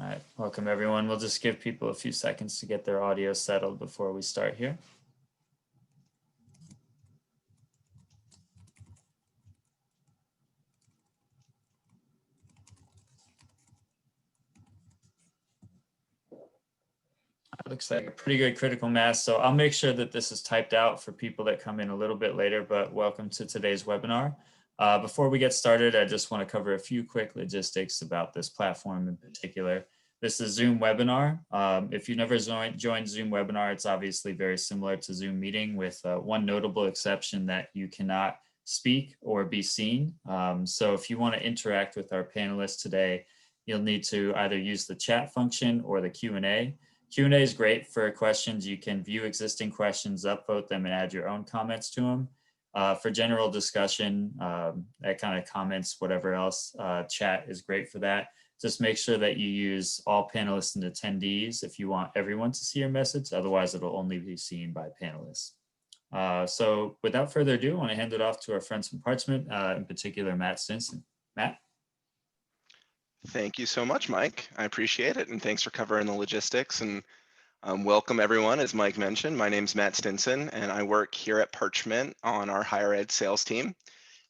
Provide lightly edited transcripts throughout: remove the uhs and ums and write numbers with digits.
All right, welcome everyone. We'll just give people a few seconds to get their audio settled before we start here. It looks like a pretty good critical mass, so I'll make sure that this is typed out for people that come in a little bit later, but welcome to today's webinar. Before we get started, I just want to cover a few quick logistics about this platform in particular. This is Zoom webinar. If you've never joined Zoom webinar, it's obviously very similar to Zoom meeting with one notable exception that you cannot speak or be seen. So if you want to interact with our panelists today, you'll need to either use the chat function or the Q&A. Q&A is great for questions. You can view existing questions, upvote them, and add your own comments to them. For general discussion, that kind of comments, whatever else, chat is great for that. Just make sure that you use all panelists and attendees if you want everyone to see your message. Otherwise, it'll only be seen by panelists. So without further ado, I want to hand it off to our friends from Parchment, in particular, Matt Stinson. Matt? Thank you so much, Mike. I appreciate it. And thanks for covering the logistics. And welcome, everyone. As Mike mentioned, my name's Matt Stinson, and I work here at Parchment on our higher ed sales team.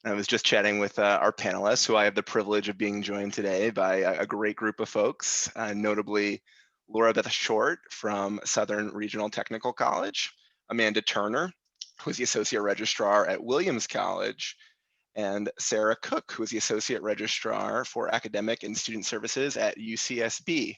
And I was just chatting with our panelists, who I have the privilege of being joined today by a great group of folks, notably Laura Beth Short from Southern Regional Technical College, Amanda Turner, who's the Associate Registrar at Williams College, and Sarah Cook, who is the Associate Registrar for Academic and Student Services at UCSB.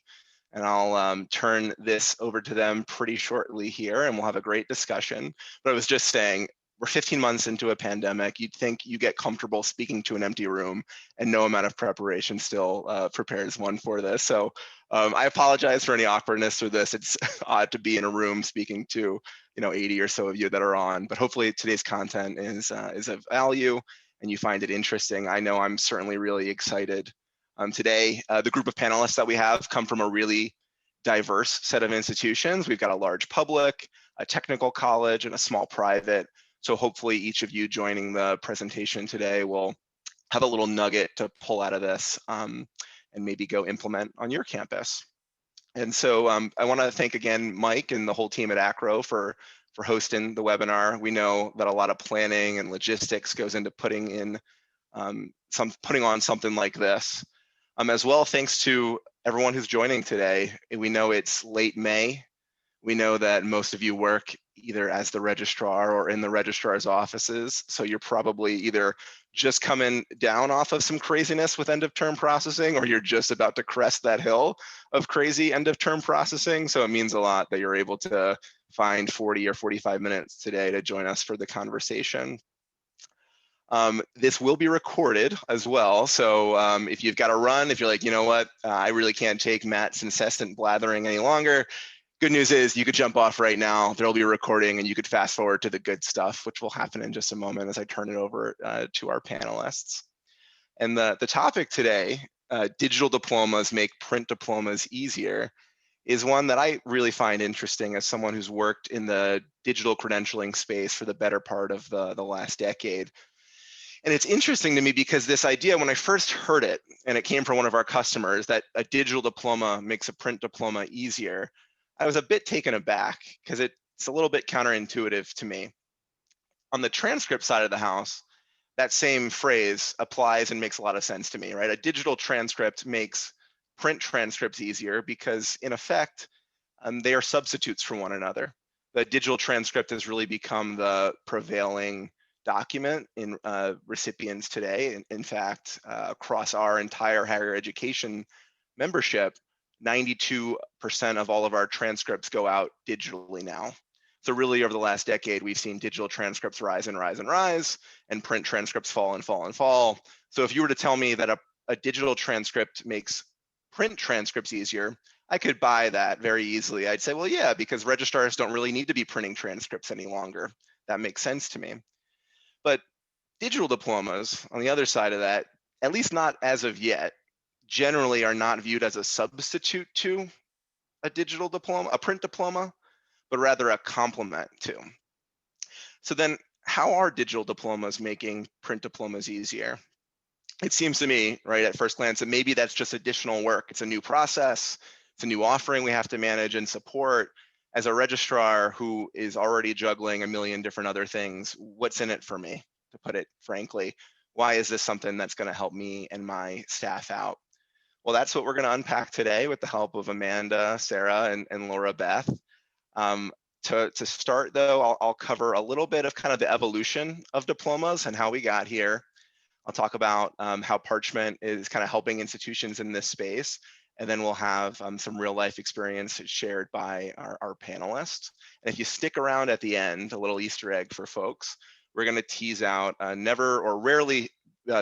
And I'll turn this over to them pretty shortly here, and we'll have a great discussion. But I was just saying, we're 15 months into a pandemic. You'd think you get comfortable speaking to an empty room, and no amount of preparation still prepares one for this. So I apologize for any awkwardness through this. It's odd to be in a room speaking to 80 or so of you that are on, but hopefully today's content is of value and you find it interesting. I know I'm certainly really excited. Today, the group of panelists that we have come from a really diverse set of institutions. We've got a large public, a technical college, and a small private. So hopefully each of you joining the presentation today will have a little nugget to pull out of this and maybe go implement on your campus. And so I want to thank again Mike and the whole team at ACRO for hosting the webinar. We know that a lot of planning and logistics goes into putting on something like this. As well, thanks to everyone who's joining today. We know it's late May. We know that most of you work either as the registrar or in the registrar's offices. So you're probably either just coming down off of some craziness with end of term processing, or you're just about to crest that hill of crazy end of term processing. So it means a lot that you're able to find 40 or 45 minutes today to join us for the conversation. This will be recorded as well. So if you've got to run, if you're like, you know what, I really can't take Matt's incessant blathering any longer, good news is you could jump off right now. There'll be a recording and you could fast forward to the good stuff, which will happen in just a moment as I turn it over to our panelists. And the topic today, digital diplomas make print diplomas easier, is one that I really find interesting as someone who's worked in the digital credentialing space for the better part of the last decade. And it's interesting to me because this idea, when I first heard it, and it came from one of our customers, that a digital diploma makes a print diploma easier, I was a bit taken aback because it's a little bit counterintuitive to me. On the transcript side of the house, that same phrase applies and makes a lot of sense to me, right? A digital transcript makes print transcripts easier because, in effect, they are substitutes for one another. The digital transcript has really become the prevailing document in recipients today. In fact, across our entire higher education membership, 92% of all of our transcripts go out digitally now. So really over the last decade, we've seen digital transcripts rise and rise and rise, and print transcripts fall and fall and fall. So if you were to tell me that a digital transcript makes print transcripts easier, I could buy that very easily. I'd say, well, yeah, because registrars don't really need to be printing transcripts any longer. That makes sense to me. But digital diplomas, on the other side of that, at least not as of yet, generally are not viewed as a substitute to a digital diploma, a print diploma, but rather a complement to. So then how are digital diplomas making print diplomas easier? it seems to me, right, at first glance, that maybe that's just additional work. It's a new process, it's a new offering we have to manage and support. As a registrar who is already juggling a million different other things, what's in it for me, to put it frankly? Why is this something that's going to help me and my staff out? Well, that's what we're going to unpack today with the help of Amanda, Sarah, and Laura Beth. Um, to start, though, I'll cover a little bit of kind of the evolution of diplomas and how we got here. I'll talk about how Parchment is kind of helping institutions in this space. And then we'll have some real life experience shared by our panelists. And if you stick around at the end, a little Easter egg for folks, we're going to tease out a never or rarely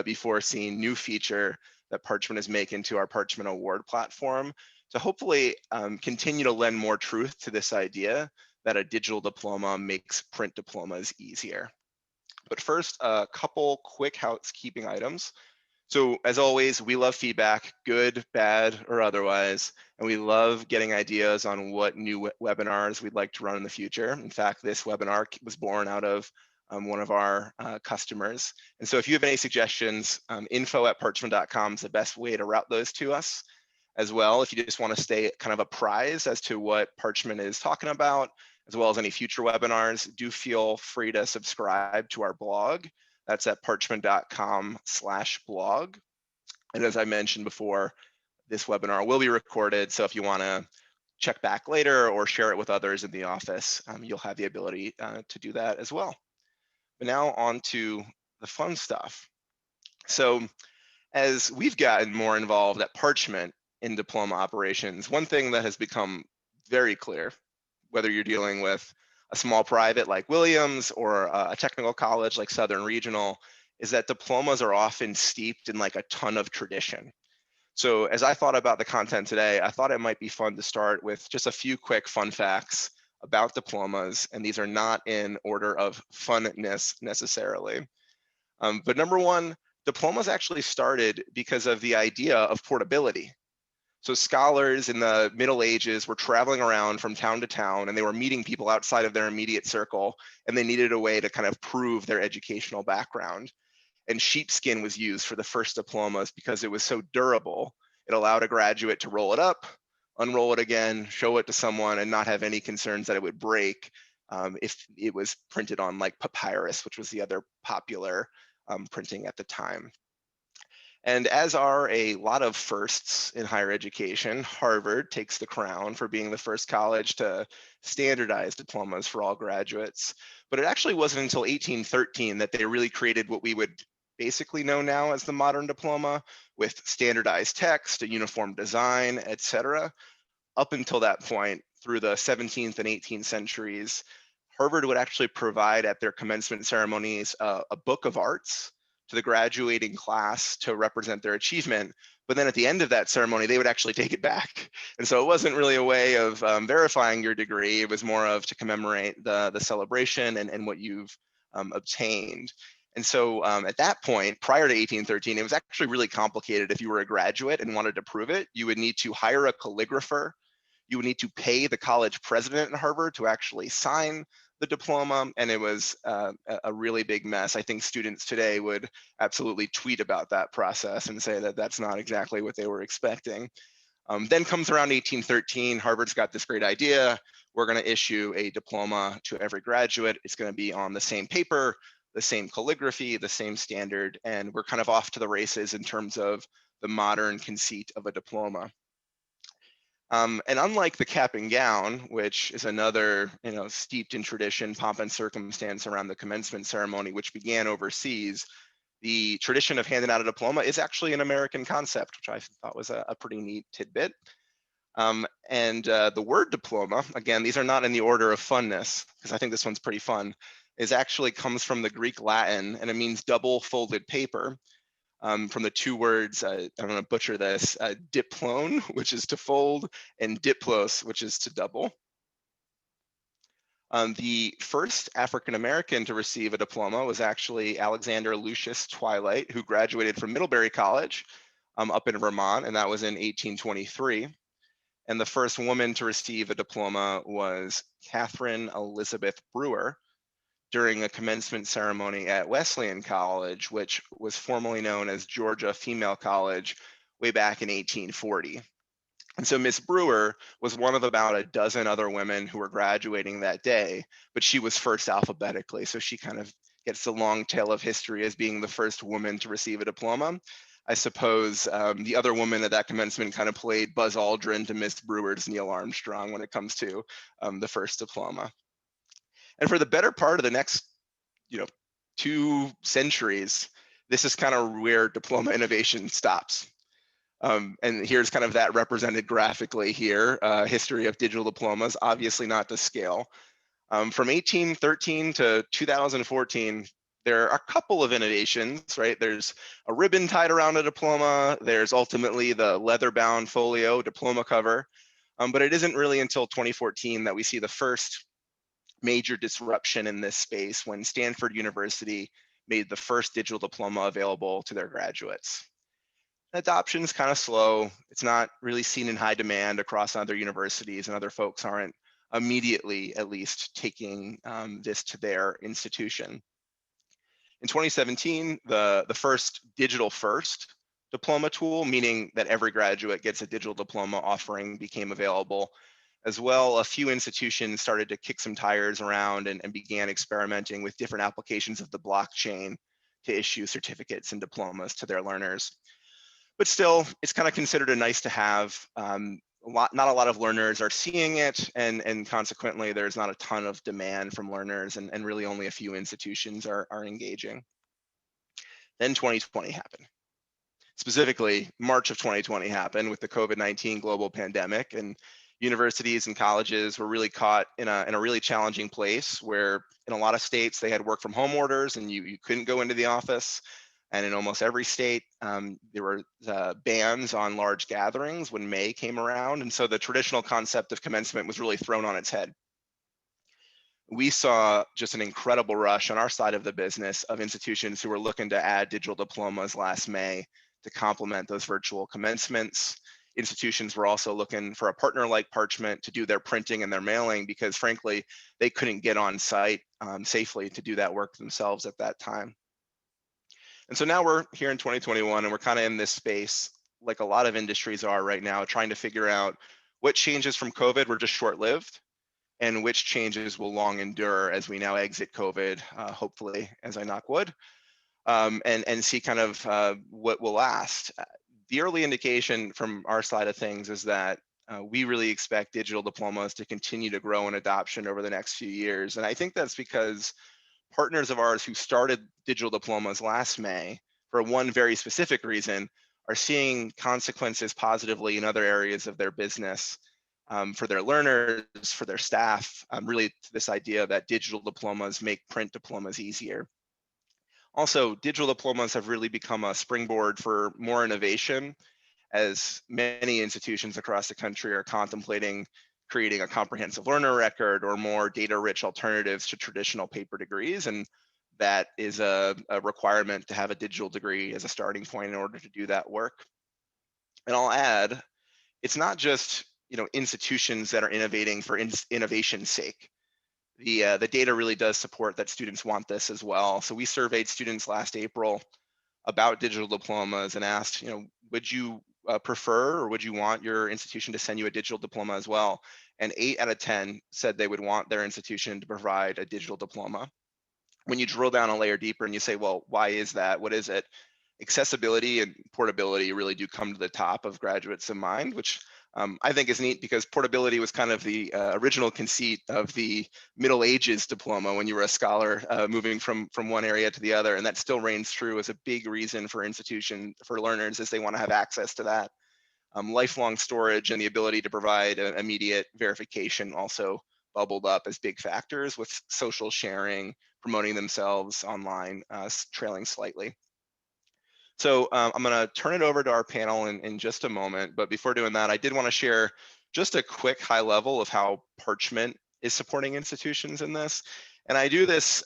before seen new feature that Parchment is making to our Parchment Award platform to hopefully continue to lend more truth to this idea that a digital diploma makes print diplomas easier. But first, a couple quick housekeeping items. So as always, we love feedback, good, bad, or otherwise, and we love getting ideas on what new webinars we'd like to run in the future. In fact, this webinar was born out of one of our customers. And so if you have any suggestions, info@parchment.com is the best way to route those to us. As well, if you just want to stay kind of apprised as to what Parchment is talking about, as well as any future webinars, do feel free to subscribe to our blog. That's at parchment.com/blog. And as I mentioned before, this webinar will be recorded. So if you want to check back later or share it with others in the office, you'll have the ability to do that as well. But now on to the fun stuff. So as we've gotten more involved at Parchment in diploma operations, one thing that has become very clear, whether you're dealing with a small private like Williams or a technical college like Southern Regional, is that diplomas are often steeped in like a ton of tradition. So as I thought about the content today, I thought it might be fun to start with just a few quick fun facts about diplomas, and these are not in order of funness necessarily. But number one, diplomas actually started because of the idea of portability. So scholars in the Middle Ages were traveling around from town to town, and they were meeting people outside of their immediate circle, and they needed a way to kind of prove their educational background. And sheepskin was used for the first diplomas because it was so durable. It allowed a graduate to roll it up, unroll it again, show it to someone, and not have any concerns that it would break if it was printed on like papyrus, which was the other popular printing at the time. And as are a lot of firsts in higher education, Harvard takes the crown for being the first college to standardize diplomas for all graduates. But it actually wasn't until 1813 that they really created what we would basically know now as the modern diploma, with standardized text, a uniform design, etc. Up until that point, through the 17th and 18th centuries, Harvard would actually provide at their commencement ceremonies a book of arts to the graduating class to represent their achievement. But then at the end of that ceremony, they would actually take it back. And so it wasn't really a way of verifying your degree. It was more of to commemorate the celebration and what you've obtained. And so at that point, prior to 1813, it was actually really complicated. If you were a graduate and wanted to prove it, you would need to hire a calligrapher. You would need to pay the college president at Harvard to actually sign the diploma, and it was a really big mess. I think students today would absolutely tweet about that process and say that that's not exactly what they were expecting. Then comes around 1813, Harvard's got this great idea. We're going to issue a diploma to every graduate. It's going to be on the same paper, the same calligraphy, the same standard, and we're kind of off to the races in terms of the modern conceit of a diploma. And unlike the cap and gown, which is another, steeped in tradition, pomp and circumstance around the commencement ceremony, which began overseas, the tradition of handing out a diploma is actually an American concept, which I thought was a pretty neat tidbit. And the word diploma, again, these are not in the order of funness, because I think this one's pretty fun, is actually comes from the Greek Latin, and it means double folded paper. From the two words, I'm going to butcher this, diplone, which is to fold, and diplos, which is to double. The first African-American to receive a diploma was actually Alexander Lucius Twilight, who graduated from Middlebury College up in Vermont, and that was in 1823. And the first woman to receive a diploma was Catherine Elizabeth Brewer. during a commencement ceremony at Wesleyan College, which was formerly known as Georgia Female College way back in 1840. And so Miss Brewer was one of about a dozen other women who were graduating that day, but she was first alphabetically. So she kind of gets the long tail of history as being the first woman to receive a diploma. I suppose the other woman at that commencement kind of played Buzz Aldrin to Miss Brewer's Neil Armstrong when it comes to the first diploma. And for the better part of the next, 2 centuries, this is kind of where diploma innovation stops. And here's kind of that represented graphically here, history of digital diplomas, obviously not to scale. From 1813 to 2014, there are a couple of innovations, right? There's a ribbon tied around a diploma. There's ultimately the leather-bound folio diploma cover. But it isn't really until 2014 that we see the first major disruption in this space when Stanford University made the first digital diploma available to their graduates. Adoption is kind of slow. It's not really seen in high demand across other universities, and other folks aren't immediately, at least, taking this to their institution. In 2017, the first digital first diploma tool, meaning that every graduate gets a digital diploma offering, became available. As well, a few institutions started to kick some tires around and began experimenting with different applications of the blockchain to issue certificates and diplomas to their learners. But still, it's kind of considered a nice to have. Not a lot of learners are seeing it, and consequently, there's not a ton of demand from learners, and really only a few institutions are engaging. Then 2020 happened. Specifically, March of 2020 happened with the COVID-19 global pandemic, and universities and colleges were really caught in a really challenging place where in a lot of states they had work from home orders and you couldn't go into the office. And in almost every state, there were bans on large gatherings when May came around. And so the traditional concept of commencement was really thrown on its head. We saw just an incredible rush on our side of the business of institutions who were looking to add digital diplomas last May to complement those virtual commencements. Institutions were also looking for a partner like Parchment to do their printing and their mailing because frankly, they couldn't get on site safely to do that work themselves at that time. And so now we're here in 2021 and we're kind of in this space like a lot of industries are right now, trying to figure out what changes from COVID were just short-lived and which changes will long endure as we now exit COVID, hopefully, as I knock wood, and see kind of what will last. The early indication from our side of things is that we really expect digital diplomas to continue to grow in adoption over the next few years. And I think that's because partners of ours who started digital diplomas last May for one very specific reason are seeing consequences positively in other areas of their business for their learners, for their staff, really to this idea that digital diplomas make print diplomas easier. Also, digital diplomas have really become a springboard for more innovation as many institutions across the country are contemplating creating a comprehensive learner record or more data-rich alternatives to traditional paper degrees. And that is a requirement to have a digital degree as a starting point in order to do that work. And I'll add, it's not just institutions that are innovating for innovation's sake. The data really does support that students want this as well. So we surveyed students last April about digital diplomas and asked, would you prefer or would you want your institution to send you a digital diploma as well? And 8 out of 10 said they would want their institution to provide a digital diploma. When you drill down a layer deeper and you say, well, why is that? What is it? Accessibility and portability really do come to the top of graduates' mind, which I think is neat because portability was kind of the original conceit of the Middle Ages diploma when you were a scholar moving from one area to the other, and that still reigns true as a big reason for for learners as they want to have access to that. Lifelong storage and the ability to provide immediate verification also bubbled up as big factors, with social sharing, promoting themselves online, trailing slightly. So I'm going to turn it over to our panel in just a moment. But before doing that, I did want to share just a quick high level of how Parchment is supporting institutions in this. And I do this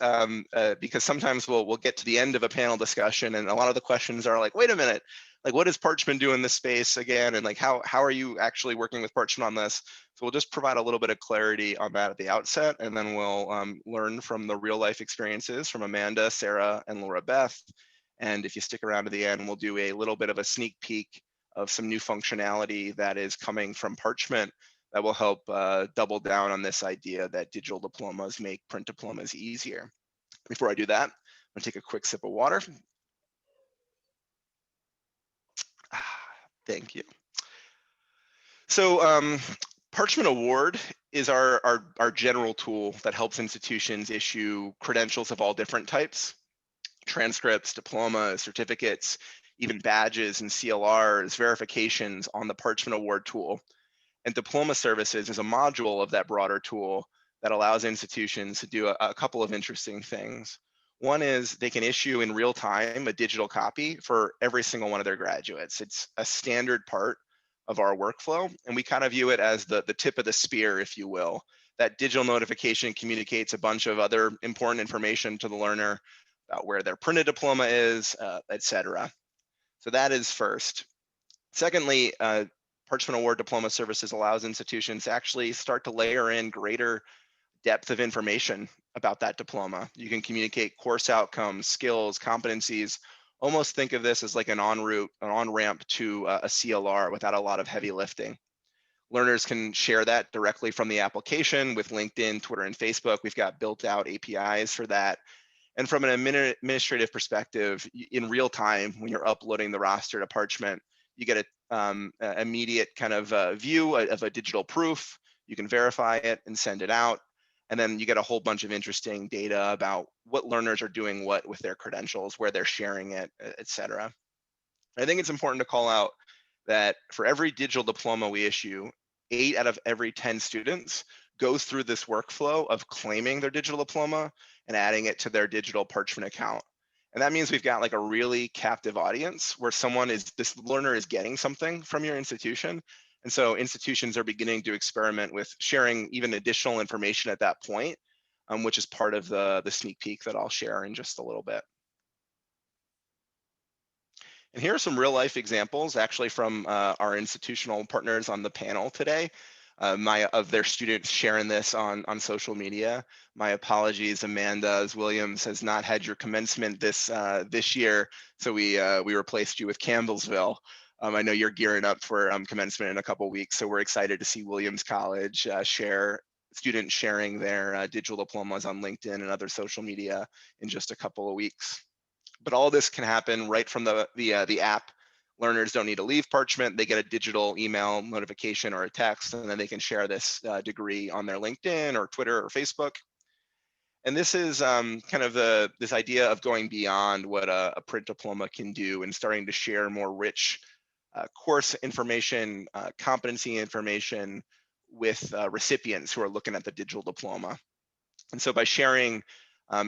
because sometimes we'll get to the end of a panel discussion and a lot of the questions are like, wait a minute, like, what does Parchment do in this space again? And like, how are you actually working with Parchment on this? So we'll just provide a little bit of clarity on that at the outset, and then we'll learn from the real life experiences from Amanda, Sarah, and Laura Beth. And if you stick around to the end, we'll do a little bit of a sneak peek of some new functionality that is coming from Parchment that will help double down on this idea that digital diplomas make print diplomas easier. Before I do that, I'm gonna take a quick sip of water. Thank you. So Parchment Award is our general tool that helps institutions issue credentials of all different types: transcripts, diplomas, certificates, even badges and CLRs, verifications on the Parchment Award tool. And Diploma Services is a module of that broader tool that allows institutions to do a couple of interesting things. One is they can issue in real time a digital copy for every single one of their graduates. It's a standard part of our workflow, and we kind of view it as the tip of the spear, if you will. That digital notification communicates a bunch of other important information to the learner about where their printed diploma is, etc. So that is first. Secondly, Parchment Award Diploma Services allows institutions to actually start to layer in greater depth of information about that diploma. You can communicate course outcomes, skills, competencies. Almost think of this as like an on-ramp to a CLR without a lot of heavy lifting. Learners can share that directly from the application with LinkedIn, Twitter, and Facebook. We've got built out APIs for that. And from an administrative perspective, in real time, when you're uploading the roster to Parchment, you get an immediate kind of view of a digital proof. You can verify it and send it out. And then you get a whole bunch of interesting data about what learners are doing what with their credentials, where they're sharing it, et cetera. I think it's important to call out that for every digital diploma we issue, 8 out of every 10 students go through this workflow of claiming their digital diploma and adding it to their digital Parchment account. And that means we've got like a really captive audience where this learner is getting something from your institution. And so institutions are beginning to experiment with sharing even additional information at that point, which is part of the sneak peek that I'll share in just a little bit. And here are some real life examples actually from our institutional partners on the panel today. Of their students sharing this on social media. My apologies, Amanda, as Williams has not had your commencement this year, so we replaced you with Campbellsville. I know you're gearing up for commencement in a couple weeks, so we're excited to see Williams College share students sharing their digital diplomas on LinkedIn and other social media in just a couple of weeks. But all this can happen right from the app. Learners don't need to leave Parchment. They get a digital email notification or a text, and then they can share this degree on their LinkedIn or Twitter or Facebook. And this is kind of this idea of going beyond what a print diploma can do and starting to share more rich course information, competency information with recipients who are looking at the digital diploma. And so by sharing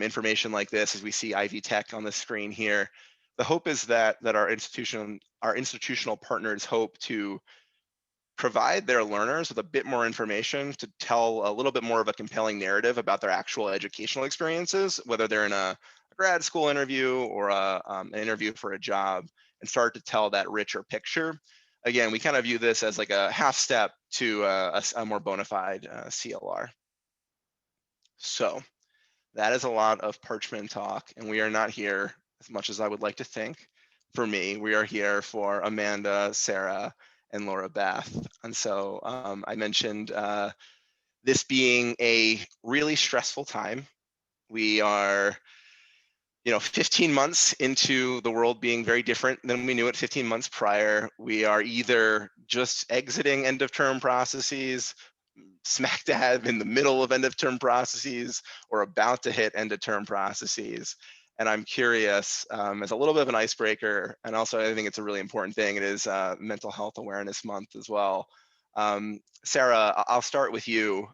information like this, as we see Ivy Tech on the screen here, the hope is that our institutional partners hope to provide their learners with a bit more information to tell a little bit more of a compelling narrative about their actual educational experiences, whether they're in a grad school interview or an interview for a job, and start to tell that richer picture. Again, we kind of view this as like a half step to a more bona fide CLR. So that is a lot of Parchment talk, and we are not here, as much as I would like to think, for me. We are here for Amanda, Sarah, and Laura Beth. And so I mentioned this being a really stressful time. We are 15 months into the world being very different than we knew it 15 months prior. We are either just exiting end of term processes, smack dab in the middle of end of term processes, or about to hit end of term processes. And I'm curious, as a little bit of an icebreaker, and also I think it's a really important thing, it is Mental Health Awareness Month as well. Sarah, I'll start with you.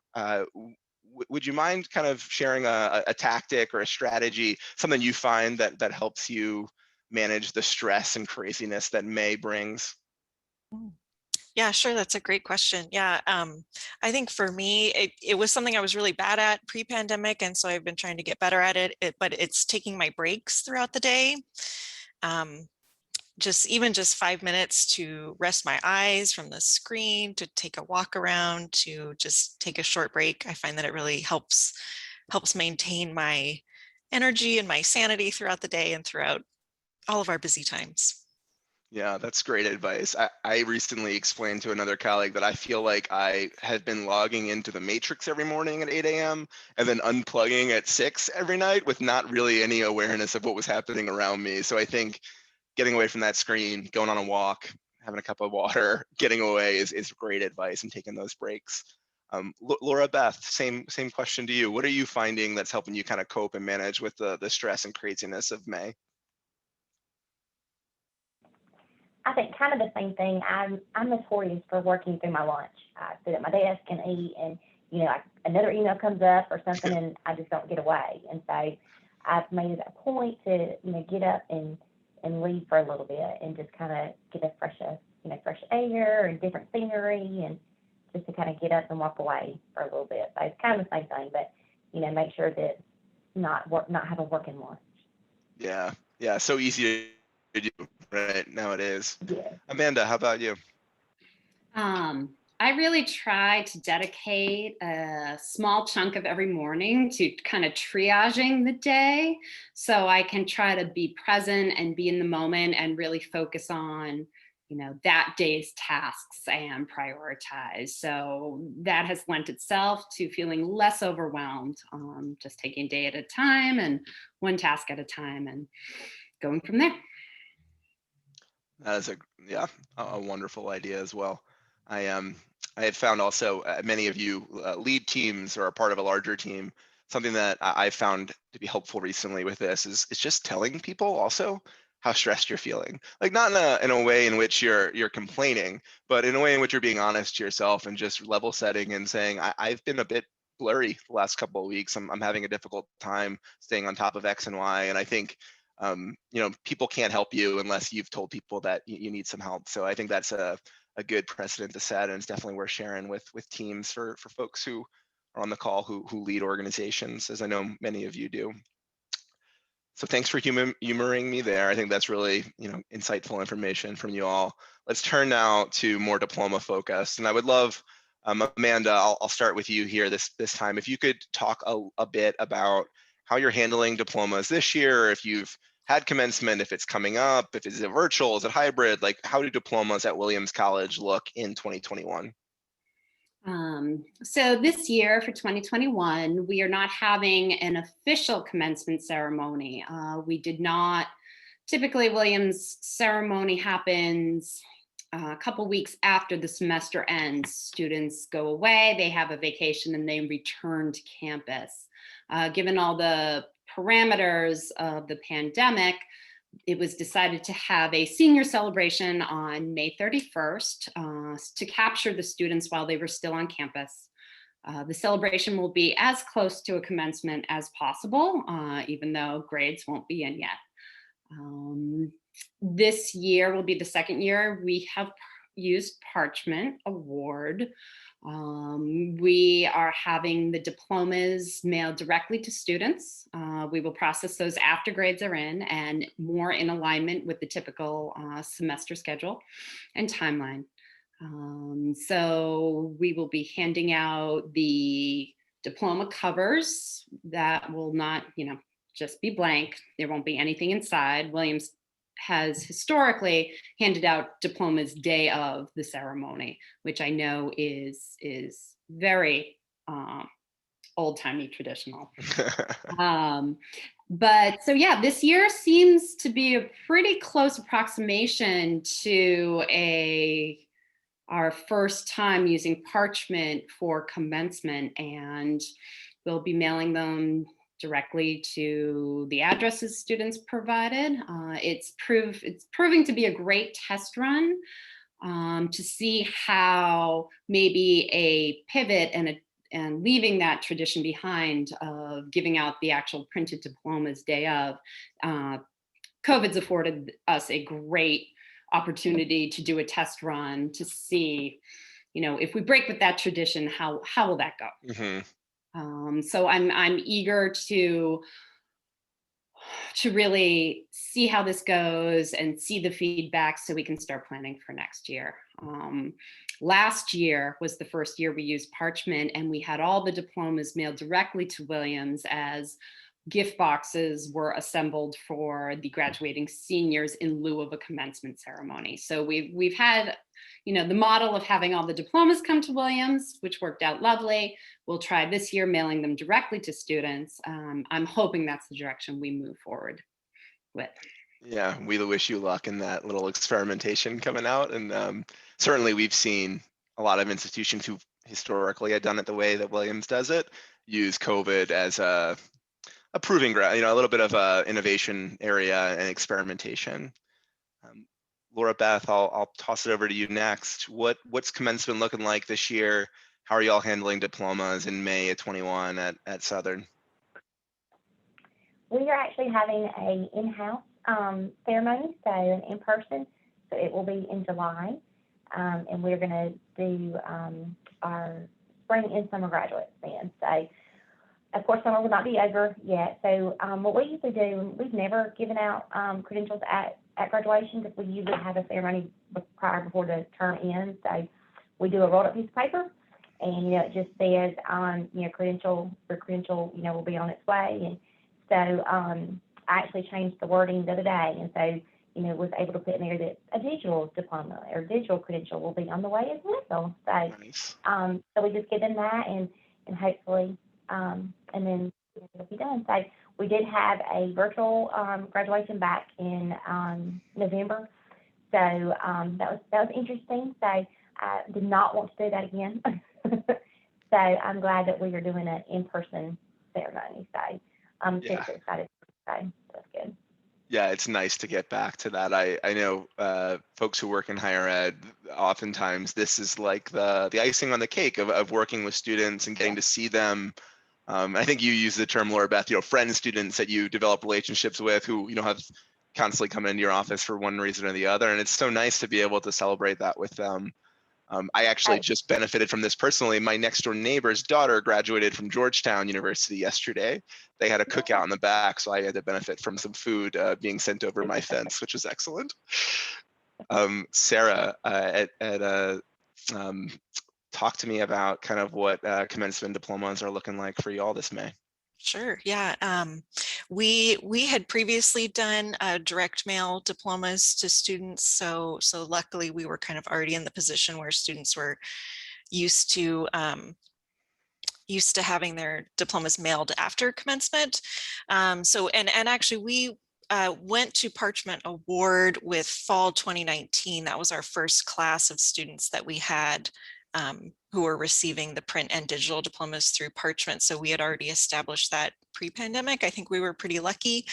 Would you mind kind of sharing a tactic or a strategy, something you find that helps you manage the stress and craziness that May brings? Yeah, sure. That's a great question. Yeah, I think for me, it was something I was really bad at pre-pandemic, and so I've been trying to get better at it. But it's taking my breaks throughout the day. even just 5 minutes to rest my eyes from the screen, to take a walk around, to just take a short break. I find that it really helps maintain my energy and my sanity throughout the day and throughout all of our busy times. Yeah, that's great advice. I recently explained to another colleague that I feel like I have been logging into the matrix every morning at 8 a.m. and then unplugging at 6 every night with not really any awareness of what was happening around me. So I think getting away from that screen, going on a walk, having a cup of water, getting away is great advice and taking those breaks. Laura Beth, same question to you. What are you finding that's helping you kind of cope and manage with the stress and craziness of May? I think kind of the same thing. I'm notorious for working through my lunch. I sit at my desk and eat, and another email comes up or something, and I just don't get away. And so I've made it a point to get up and leave for a little bit and just kind of get a fresh air and different scenery, and just to kind of get up and walk away for a little bit. So it's kind of the same thing, but make sure that not have a working lunch. Yeah, so easy to do right nowadays. Yeah. Amanda, how about you? I really try to dedicate a small chunk of every morning to kind of triaging the day, so I can try to be present and be in the moment and really focus on that day's tasks and prioritize. So that has lent itself to feeling less overwhelmed, just taking a day at a time and one task at a time and going from there. That is a wonderful idea as well. I had found also many of you lead teams or are part of a larger team. Something that I found to be helpful recently with this is just telling people also how stressed you're feeling. Like not in a way in which you're complaining, but in a way in which you're being honest to yourself and just level setting and saying, I've been a bit blurry the last couple of weeks. I'm having a difficult time staying on top of X and Y. And I think people can't help you unless you've told people that you need some help. So I think that's a good precedent to set, and it's definitely worth sharing with teams for folks who are on the call who lead organizations, as I know many of you do. So thanks for humoring me there. I think that's really insightful information from you all. Let's turn now to more diploma focused, and I would love, Amanda, I'll start with you here this time. If you could talk a bit about how you're handling diplomas this year, if you've had commencement, if it's coming up, if it's virtual, is it hybrid? Like, how do diplomas at Williams College look in 2021? So this year for 2021, we are not having an official commencement ceremony. We did not, typically Williams ceremony happens a couple weeks after the semester ends. Students go away, they have a vacation, and they return to campus. Given all the parameters of the pandemic, it was decided to have a senior celebration on May 31st to capture the students while they were still on campus. The celebration will be as close to a commencement as possible, even though grades won't be in yet. This year will be the second year we have used Parchment award. We are having the diplomas mailed directly to students. We will process those after grades are in and more in alignment with the typical semester schedule and timeline. So we will be handing out the diploma covers that will not, just be blank. There won't be anything inside. Williams has historically handed out diplomas day of the ceremony, which I know is very old-timey traditional. But so yeah, this year seems to be a pretty close approximation to our first time using Parchment for commencement, and we'll be mailing them directly to the addresses students provided. It's proving to be a great test run to see how maybe a pivot and leaving that tradition behind of giving out the actual printed diplomas day of. COVID's afforded us a great opportunity to do a test run to see, if we break with that tradition, how will that go? Mm-hmm. So I'm eager to to really see how this goes and see the feedback so we can start planning for next year. Last year was the first year we used Parchment, and we had all the diplomas mailed directly to Williams as gift boxes were assembled for the graduating seniors in lieu of a commencement ceremony. So we've had, the model of having all the diplomas come to Williams, which worked out lovely. We'll try this year mailing them directly to students. I'm hoping that's the direction we move forward with. Yeah, we wish you luck in that little experimentation coming out. And certainly we've seen a lot of institutions who historically had done it the way that Williams does it, use COVID as a proving ground, a little bit of a innovation area and experimentation. Laura Beth, I'll toss it over to you next. What's commencement looking like this year? How are you all handling diplomas in May of 21 at Southern? We are actually having a in-house ceremony, so an in-person. So it will be in July, and we're going to do our spring and summer graduates then. So, of course, summer will not be over yet. So what we usually do, we've never given out credentials at graduation, because we usually have a ceremony prior before the term ends. So we do a rolled up piece of paper, and it just says credential will be on its way. And so I actually changed the wording the other day, and so was able to put in there that a digital diploma or digital credential will be on the way as well. So Nice. So we just give them that, and hopefully and then it'll be done. So we did have a virtual graduation back in November. So that was interesting. So I did not want to do that again. So I'm glad that we are doing an in-person ceremony. So I'm super excited. So that's good. Yeah, it's nice to get back to that. I know folks who work in higher ed, oftentimes this is like the icing on the cake of working with students and getting to see them. I think you use the term, Laura Beth, friend students that you develop relationships with who, have constantly come into your office for one reason or the other. And it's so nice to be able to celebrate that with them. I actually just benefited from this personally. My next door neighbor's daughter graduated from Georgetown University yesterday. They had a cookout in the back, so I had to benefit from some food being sent over my fence, which was excellent. Sarah, talk to me about kind of what commencement diplomas are looking like for you all this May. Sure. Yeah. We had previously done direct mail diplomas to students. So luckily we were kind of already in the position where students were used to having their diplomas mailed after commencement. And actually we went to Parchment Award with fall 2019. That was our first class of students that we had who were receiving the print and digital diplomas through Parchment. So we had already established that pre-pandemic. I think we were pretty lucky.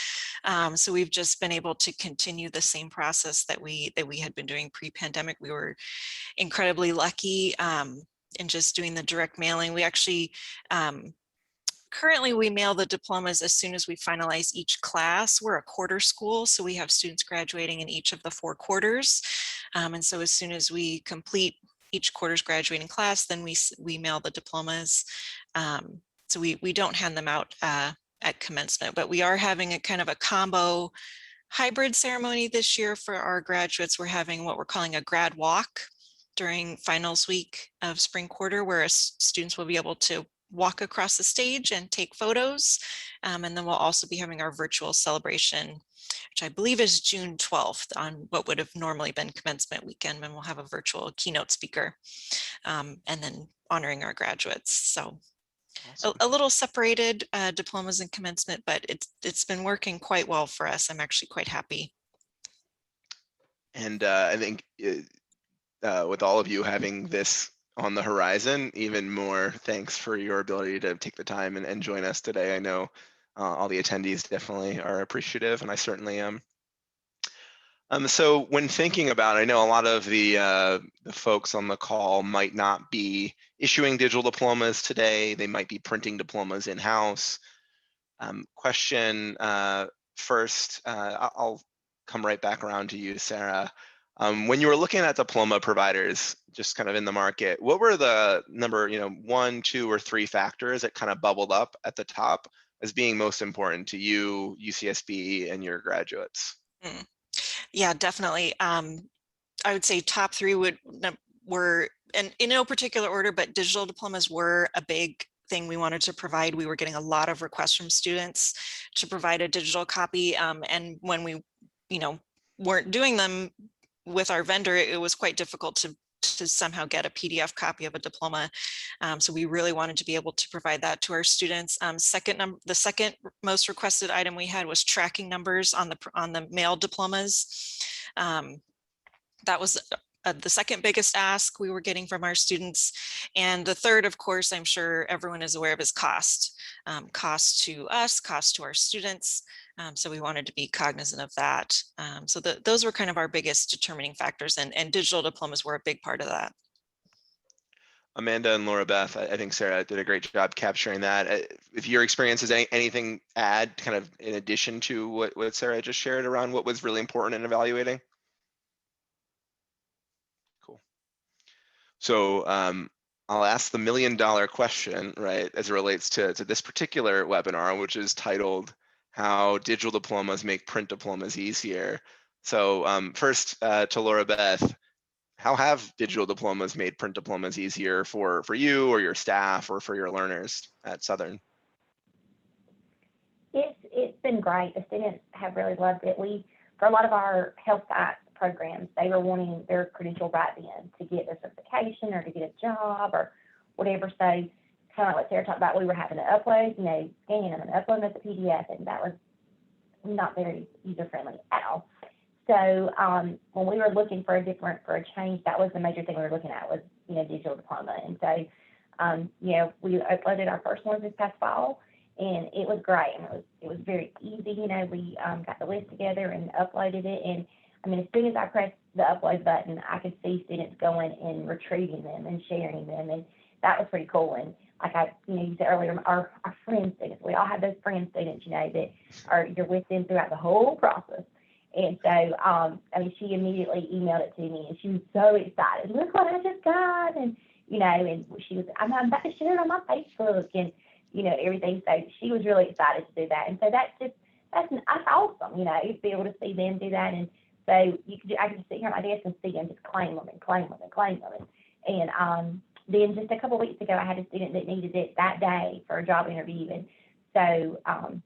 So we've just been able to continue the same process that we had been doing pre-pandemic. We were incredibly lucky in just doing the direct mailing. We actually currently we mail the diplomas as soon as we finalize each class. We're a quarter school, so we have students graduating in each of the 4 quarters. And so as soon as we complete each quarter's graduating class, then we mail the diplomas. So we don't hand them out at commencement, but we are having a kind of a combo hybrid ceremony this year for our graduates. We're having what we're calling a grad walk during finals week of spring quarter, where students will be able to walk across the stage and take photos. And then we'll also be having our virtual celebration, which I believe is June 12th on what would have normally been commencement weekend, and we'll have a virtual keynote speaker and then honoring our graduates. So awesome. a little separated diplomas and commencement, but it's been working quite well for us. I'm actually quite happy. And I think with all of you having this on the horizon, even more thanks for your ability to take the time and join us today. I know all the attendees definitely are appreciative, and I certainly am. So when thinking about, I know a lot of the folks on the call might not be issuing digital diplomas today. They might be printing diplomas in-house. Question first, I'll come right back around to you, Sarah. When you were looking at diploma providers, just kind of in the market, what were the number, 1, 2, or 3 factors that kind of bubbled up at the top as being most important to you, UCSB, and your graduates? Yeah, definitely. I would say top three were, and in no particular order, but digital diplomas were a big thing we wanted to provide. We were getting a lot of requests from students to provide a digital copy. And when we, weren't doing them with our vendor, it was quite difficult to somehow get a PDF copy of a diploma. So we really wanted to be able to provide that to our students. The second most requested item we had was tracking numbers on the mailed diplomas. That was the second biggest ask we were getting from our students. And the third, of course, I'm sure everyone is aware of, is cost. Cost to us, cost to our students. So we wanted to be cognizant of that. So those were kind of our biggest determining factors, and digital diplomas were a big part of that. Amanda and Laura Beth, I think Sarah did a great job capturing that. If your experience is anything add kind of in addition to what Sarah just shared around what was really important in evaluating? Cool. So I'll ask the $1 million question, right, as it relates to this particular webinar, which is titled How Digital Diplomas Make Print Diplomas Easier. So first to Laura Beth, how have digital diplomas made print diplomas easier for you or your staff or for your learners at Southern? It's been great. The students have really loved it. For a lot of our health science programs, they were wanting their credential right then to get their certification or to get a job or whatever. So kind of like what Sarah talked about, we were having to upload, scan them and upload them as a PDF, and that was not very user-friendly at all. So when we were looking for a change, that was the major thing we were looking at was, digital diploma. And so, we uploaded our first one this past fall, and it was great. And it was very easy. We got the list together and uploaded it. And I mean, as soon as I pressed the upload button, I could see students going and retrieving them and sharing them. And that was pretty cool. And like you said earlier, our friend students, we all have those friend students, that you're with them throughout the whole process. And so, she immediately emailed it to me, and she was so excited. Look what I just got, and and she was, I'm about to share it on my Facebook, and everything. So she was really excited to do that, and so that's awesome, to be able to see them do that. And so I could just sit here at my desk and see them just claim them and claim them and claim them. And then just a couple of weeks ago, I had a student that needed it that day for a job interview, and so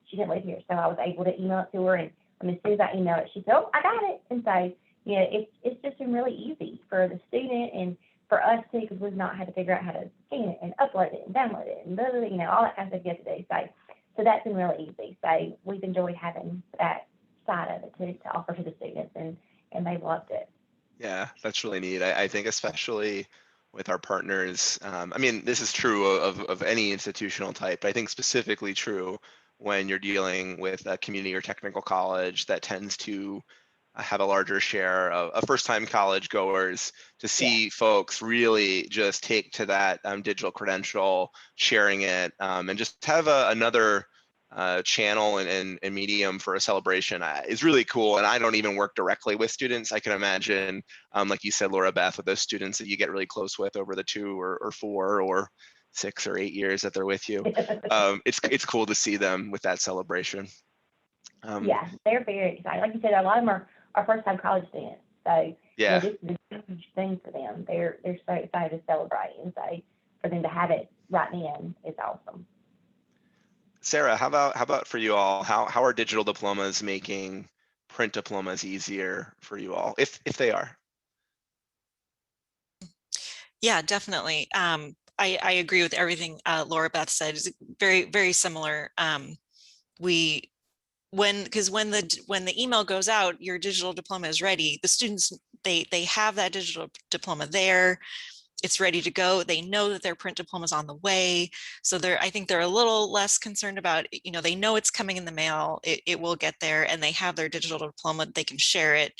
she didn't live here, so I was able to email it to her. And as soon as I emailed it, she said, "Oh, I got it." And so, it's just been really easy for the student and for us too, because we've not had to figure out how to scan it and upload it and download it and all that kind of stuff you have to do. So that's been really easy. So we've enjoyed having that side of it to offer to the students, and they've loved it. Yeah, that's really neat. I think especially with our partners, this is true of any institutional type, but I think specifically true when you're dealing with a community or technical college that tends to have a larger share of first-time college goers, to see folks really just take to that digital credential, sharing it, and just have another channel and medium for a celebration is really cool. And I don't even work directly with students. I can imagine, like you said, Laura Beth, with those students that you get really close with over the 2 or 4 or 6 or 8 years that they're with you. It's cool to see them with that celebration. Yeah, they're very excited. Like you said, a lot of them are first-time college students. So this is a huge thing for them. They're so excited to celebrate, and so for them to have it right then is awesome. Sarah, how about for you all? How are digital diplomas making print diplomas easier for you all, if they are? Yeah, definitely. I agree with everything Laura Beth said. It's very, very similar. When the email goes out, your digital diploma is ready. The students, they have that digital diploma there. It's ready to go. They know that their print diploma is on the way. So I think they're a little less concerned about, they know it's coming in the mail. It will get there, and they have their digital diploma. They can share it.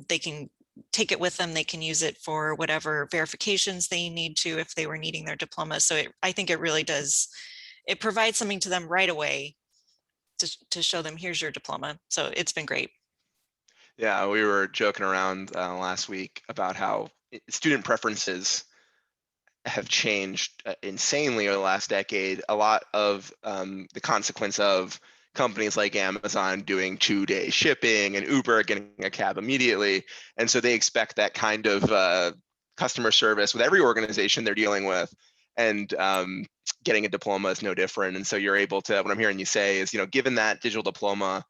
They can take it with them. They can use it for whatever verifications they need to if they were needing their diploma. So I think it really does. It provides something to them right away to show them, here's your diploma. So it's been great. Yeah, we were joking around last week about how student preferences have changed insanely over the last decade. A lot of the consequence of companies like Amazon doing 2-day shipping and Uber getting a cab immediately. And so they expect that kind of customer service with every organization they're dealing with. And getting a diploma is no different. And so you're able to, what I'm hearing you say is, given that digital diploma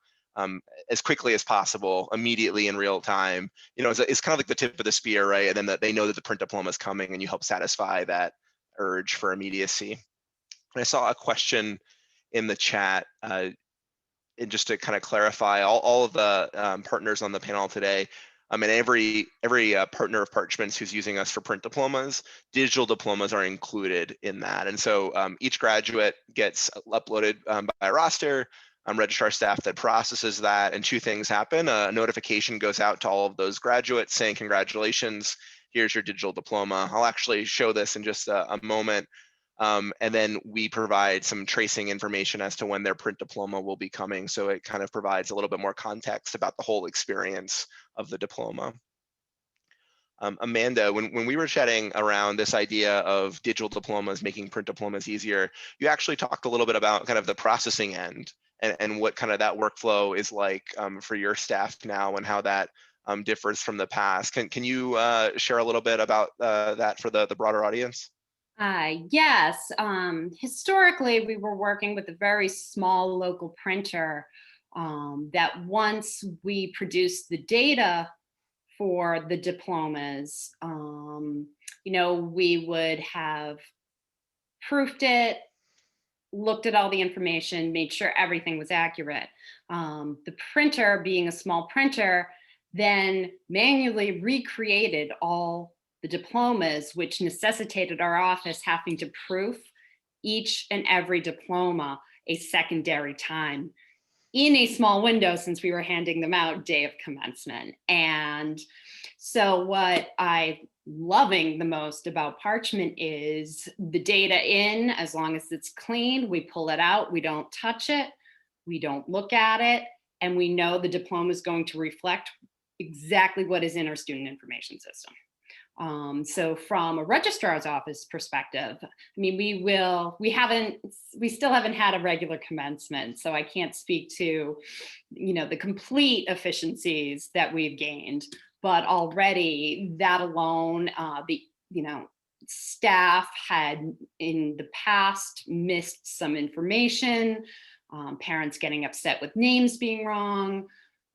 as quickly as possible, immediately in real time, it's kind of like the tip of the spear, right? And then that they know that the print diploma is coming and you help satisfy that urge for immediacy. And I saw a question in the chat, and just to kind of clarify, all of the partners on the panel today, and every partner of Parchment's who's using us for print diplomas, digital diplomas are included in that. And so each graduate gets uploaded by a roster, registrar staff that processes that, and two things happen. A notification goes out to all of those graduates saying, congratulations, here's your digital diploma. I'll actually show this in just a moment. And then we provide some tracing information as to when their print diploma will be coming. So it kind of provides a little bit more context about the whole experience of the diploma. Amanda, when we were chatting around this idea of digital diplomas making print diplomas easier, you actually talked a little bit about kind of the processing end and what kind of that workflow is like for your staff now and how that differs from the past. Can you share a little bit about that for the broader audience? Yes. Historically, we were working with a very small local printer that once we produced the data for the diplomas, we would have proofed it, looked at all the information, made sure everything was accurate. The printer, being a small printer, then manually recreated all the diplomas, which necessitated our office having to proof each and every diploma a secondary time in a small window, since we were handing them out day of commencement. And so what I'm loving the most about Parchment is the data in, as long as it's clean, we pull it out, we don't touch it, we don't look at it, and we know the diploma is going to reflect exactly what is in our student information system. So from a registrar's office perspective, I mean, we still haven't had a regular commencement, so I can't speak to, the complete efficiencies that we've gained, but already that alone, staff had in the past missed some information, parents getting upset with names being wrong.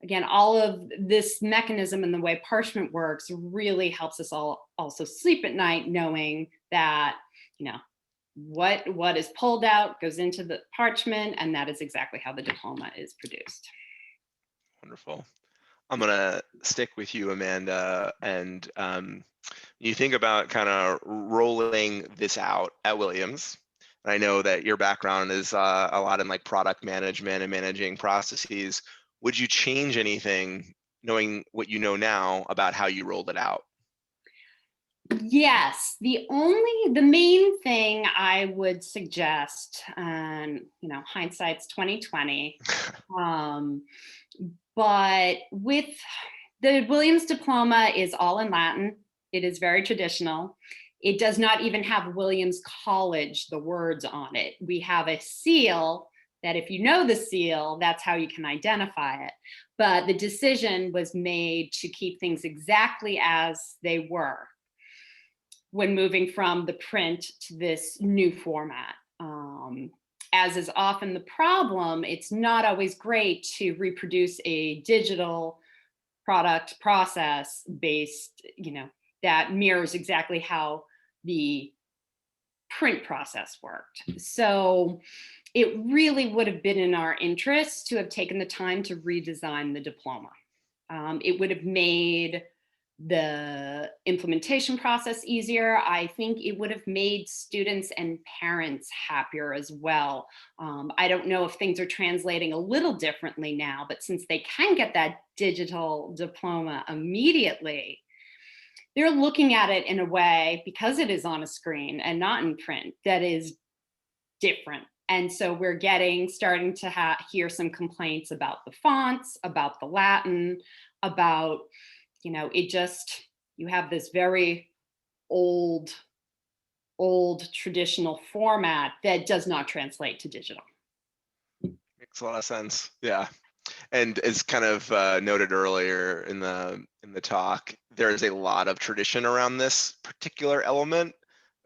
Again, all of this mechanism and the way Parchment works really helps us all also sleep at night, knowing that, what is pulled out goes into the Parchment, and that is exactly how the diploma is produced. Wonderful. I'm gonna stick with you, Amanda, and you think about kind of rolling this out at Williams. And I know that your background is a lot in like product management and managing processes. Would you change anything knowing what you know now about how you rolled it out? Yes, the main thing I would suggest, and hindsight's 2020, but with the Williams diploma is all in Latin. It is very traditional. It does not even have Williams College, the words on it. We have a seal that if you know the seal, that's how you can identify it. But the decision was made to keep things exactly as they were when moving from the print to this new format. As is often the problem, it's not always great to reproduce a digital product process based, that mirrors exactly how the print process worked. So it really would have been in our interest to have taken the time to redesign the diploma. It would have made the implementation process easier. I think it would have made students and parents happier as well. I don't know if things are translating a little differently now, but since they can get that digital diploma immediately, they're looking at it in a way, because it is on a screen and not in print, that is different. And so we're starting to hear some complaints about the fonts, about the Latin, about, you have this very old old traditional format that does not translate to digital. Makes a lot of sense. Yeah. And as kind of noted earlier in the talk, there is a lot of tradition around this particular element.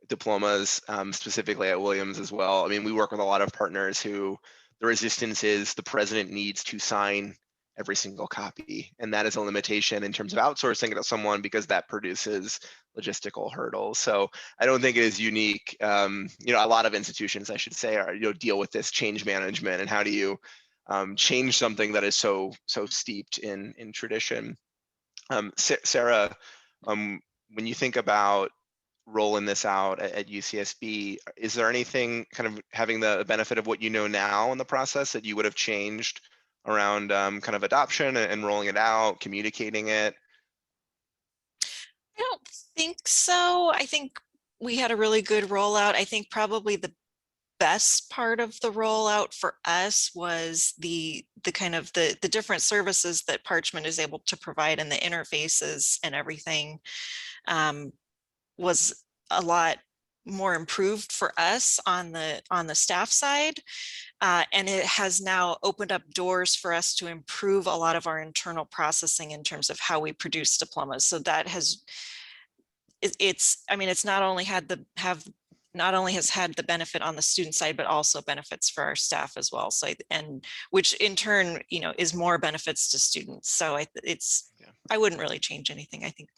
Diplomas, specifically at Williams as well. I mean, we work with a lot of partners who the resistance is the president needs to sign every single copy, and that is a limitation in terms of outsourcing it to someone because that produces logistical hurdles. So I don't think it is unique. You know, a lot of institutions, I should say, are deal with this change management and how do you change something that is so steeped in tradition. Sarah, when you think about rolling this out at UCSB, is there anything kind of having the benefit of what you know now in the process that you would have changed around kind of adoption and rolling it out, communicating it? I don't think so. I think we had a really good rollout. I think probably the best part of the rollout for us was the kind of the different services that Parchment is able to provide, and the interfaces and everything was a lot more improved for us on the staff side. And it has now opened up doors for us to improve a lot of our internal processing in terms of how we produce diplomas. So that has, I mean, it's not only has had the benefit on the student side, but also benefits for our staff as well. So, and which in turn, is more benefits to students. So I wouldn't really change anything. I think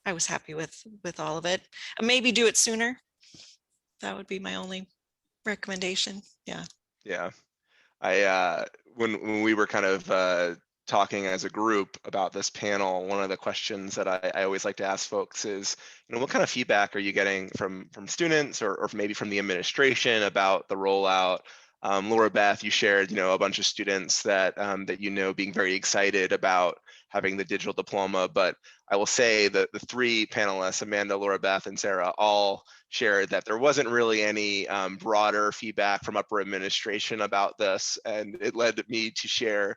I was happy with all of it. Maybe do it sooner. That would be my only recommendation. Yeah. Yeah. When we were kind of talking as a group about this panel, one of the questions that I always like to ask folks is, what kind of feedback are you getting from students or maybe from the administration about the rollout? Laura Beth, you shared, a bunch of students that being very excited about having the digital diploma. But I will say that the three panelists, Amanda, Laura Beth, and Sarah, all shared that there wasn't really any broader feedback from upper administration about this, and it led me to share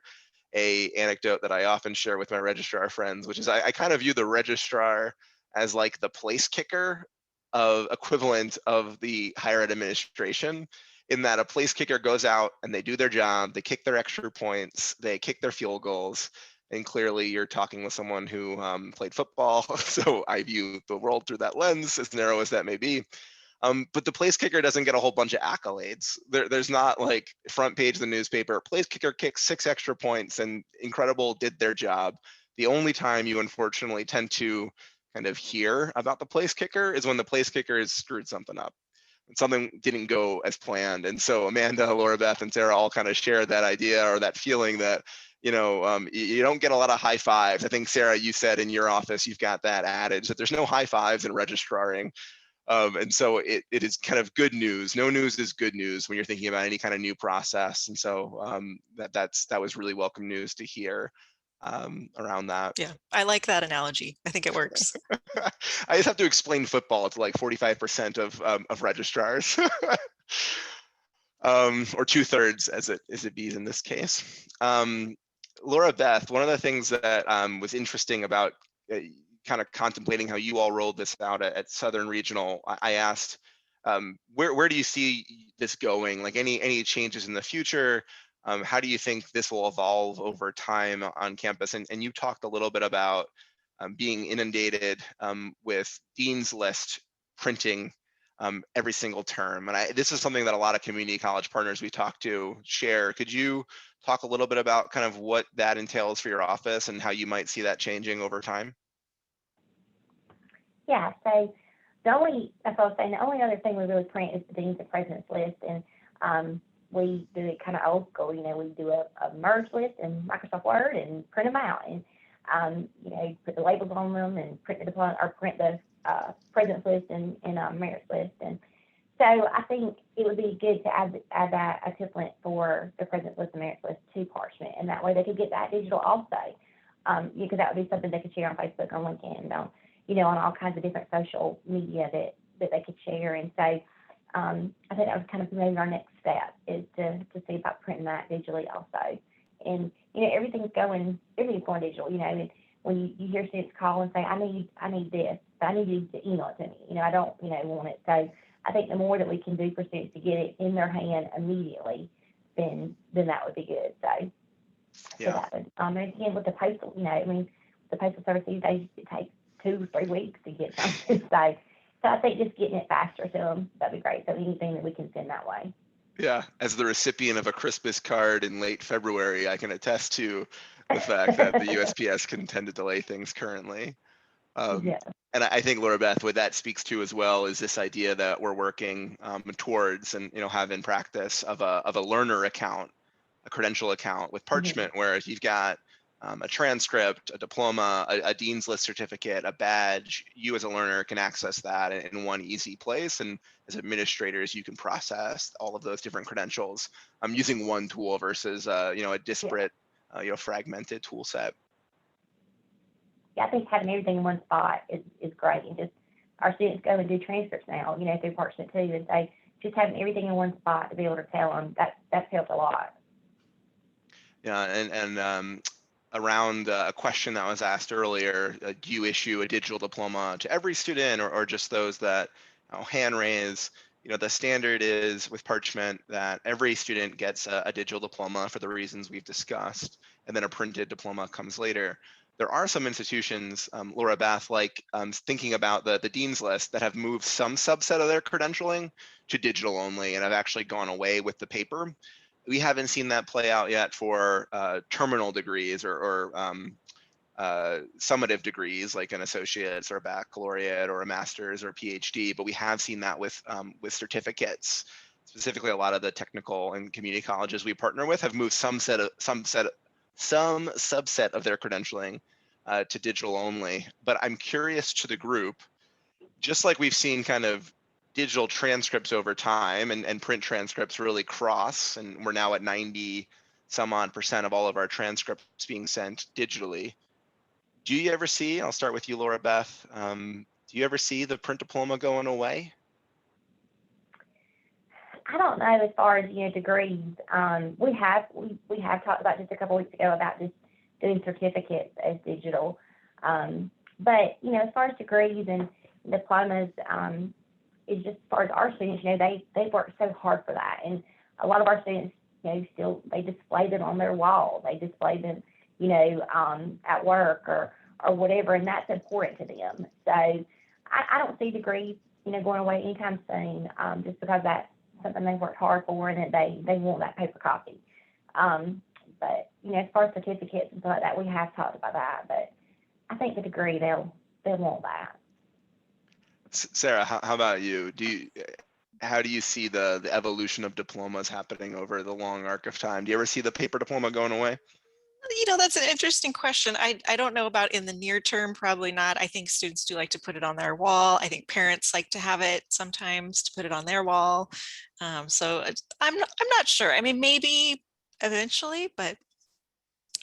a anecdote that I often share with my registrar friends, which is I kind of view the registrar as like the place kicker of equivalent of the higher ed administration, in that a place kicker goes out and they do their job, they kick their extra points, they kick their field goals. And clearly you're talking with someone who played football. So I view the world through that lens, as narrow as that may be. But the place kicker doesn't get a whole bunch of accolades. There's not like front page of the newspaper, place kicker kicked 6 extra points and incredible, did their job. The only time you unfortunately tend to kind of hear about the place kicker is when the place kicker has screwed something up. Something didn't go as planned. And so Amanda, Laura Beth, and Sarah all kind of shared that idea or that feeling that, you don't get a lot of high fives. I think, Sarah, you said in your office, you've got that adage that there's no high fives in registraring. And so it is kind of good news. No news is good news when you're thinking about any kind of new process. And so that was really welcome news to hear around that. Yeah, I like that analogy. I think it works. I just have to explain football to like 45% of registrars. Or 2/3 as it be in this case. Laura Beth, one of the things that was interesting about kind of contemplating how you all rolled this out at Southern Regional, I asked, where do you see this going? Like any changes in the future? How do you think this will evolve over time on campus? And you talked a little bit about being inundated with Dean's List printing every single term. And this is something that a lot of community college partners we talk to share. Could you talk a little bit about kind of what that entails for your office and how you might see that changing over time? Yeah, so that's what I was saying, the only other thing we really print is the Dean's and President's List. And we do it kind of old school, we do a merge list in Microsoft Word and print them out. And, put the labels on them and print the diploma or print the President's List and Merit's List. And so I think it would be good to add that equivalent for the President's List and Merit's List to Parchment. And that way they could get that digital also. Because that would be something they could share on Facebook, on LinkedIn, on all kinds of different social media that they could share. And so I think that was kind of maybe our next step is to see about printing that digitally also. And, everything's going digital, and when you hear students call and say, I need this, but I need you to email it to me. You know, I don't, you know, want it. So I think the more that we can do for students to get it in their hand immediately, then that would be good. So Yeah. that would, and again, with the postal, you know, I mean, the postal service these days, it takes 2 or 3 weeks to get something. So I think just getting it faster to them, that'd be great. So anything that we can send that way. Yeah, as the recipient of a Christmas card in late February, I can attest to the fact that the USPS can tend to delay things currently. Yeah. And I think, Laura Beth, what that speaks to as well is this idea that we're working towards and have in practice of a learner account, a credential account with Parchment, where if you've got a transcript, a diploma, a Dean's List certificate, a badge, you as a learner can access that in one easy place. And as administrators, you can process all of those different credentials using one tool versus a disparate, fragmented tool set. Yeah, I think having everything in one spot is great. And just our students go and do transcripts now, you know, through Parchment too, and they just having everything in one spot to be able to tell them that's helped a lot. Yeah, and around a question that was asked earlier, do you issue a digital diploma to every student or just those that hand raise? The standard is with Parchment that every student gets a digital diploma for the reasons we've discussed, and then a printed diploma comes later. There are some institutions, Laura Beth, like thinking about the Dean's List, that have moved some subset of their credentialing to digital only and have actually gone away with the paper. We haven't seen that play out yet for terminal degrees or summative degrees like an associate's or a baccalaureate or a master's or a PhD, but we have seen that with certificates. Specifically, a lot of the technical and community colleges we partner with have moved some subset of their credentialing to digital only. But I'm curious to the group, just like we've seen kind of digital transcripts over time and print transcripts really cross, and we're now at 90 some odd % of all of our transcripts being sent digitally. Do you ever see, I'll start with you, Laura Beth, do you ever see the print diploma going away? I don't know as far as, degrees. We have talked about just a couple weeks ago about just doing certificates as digital. But, as far as degrees and diplomas, it's just as far as our students, they work so hard for that. And a lot of our students, still, they display them on their wall. They display them, at work or whatever, and that's important to them. So I don't see degrees, going away anytime soon, just because that's something they worked hard for and that they want that paper copy. But, as far as certificates and stuff like that, we have talked about that. But I think the degree, they'll want that. Sarah, how about you? How do you see the evolution of diplomas happening over the long arc of time? Do you ever see the paper diploma going away? That's an interesting question. I don't know about in the near term, probably not. I think students do like to put it on their wall. I think parents like to have it sometimes to put it on their wall. So I'm not sure. I mean, maybe eventually, but